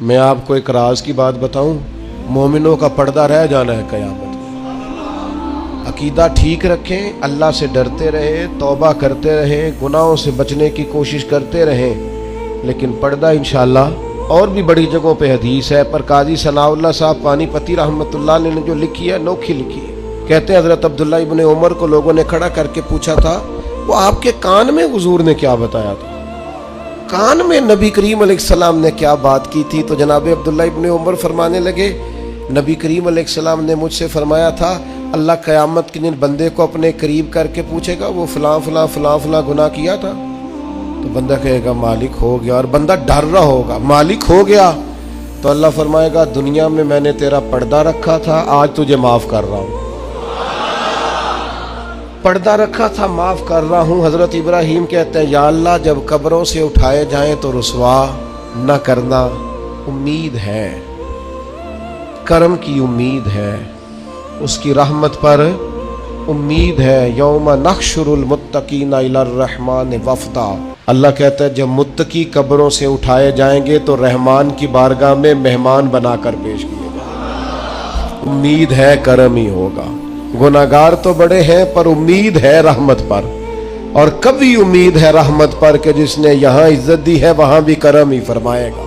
मैं आपको एक राज की बात बताऊं, मोमिनों का पर्दा रह जाना है क़यामत में। अकीदा ठीक रखें, अल्लाह से डरते रहें, तौबा करते रहें, गुनाहों से बचने की कोशिश करते रहें, लेकिन पर्दा इंशाअल्लाह। और भी बड़ी जगहों पे हदीस है, पर काजी सनाउल्लाह साहब पानीपती रहमतुल्लाह अलैह ने जो लिखी है नोखी लिखी है। कहते हैं हज़रत अब्दुल्ला इब्न उमर को लोगों ने खड़ा करके पूछा था, वो आपके कान में हुजूर ने क्या बताया था, कान में नबी करीम अलैहिस्सलाम ने क्या बात की थी? तो जनाब अब्दुल्ला इब्न उमर फरमाने लगे, नबी करीम अलैहिस्सलाम ने मुझसे फरमाया था, अल्लाह क़यामत के दिन बंदे को अपने करीब करके पूछेगा वो फलां फलां फलां फलां गुनाह किया था। तो बंदा कहेगा मालिक हो गया, और बंदा डर रहा होगा मालिक हो गया। तो अल्लाह फरमाएगा दुनिया में मैंने तेरा पर्दा रखा था, आज तुझे माफ़ कर रहा हूँ। पर्दा रखा था, माफ़ कर रहा हूँ। हज़रत इब्राहीम कहते हैं, या अल्लाह जब कब्रों से उठाए जाएं तो रुसवा न करना, उम्मीद है, करम की उम्मीद है, उसकी रहमत पर उम्मीद है। यौम नहशुरुल मुत्तकीना इलर रहमान वफ़दा, अल्लाह कहता है जब मुत्तकी कब्रों से उठाए जाएंगे तो रहमान की बारगाह में मेहमान बनाकर पेश किए जाएंगे। उम्मीद है करम ही होगा। गुनाहगार तो बड़े हैं पर उम्मीद है रहमत पर, और कभी उम्मीद है रहमत पर कि जिसने यहाँ इज्जत दी है वहाँ भी करम ही फरमाएगा।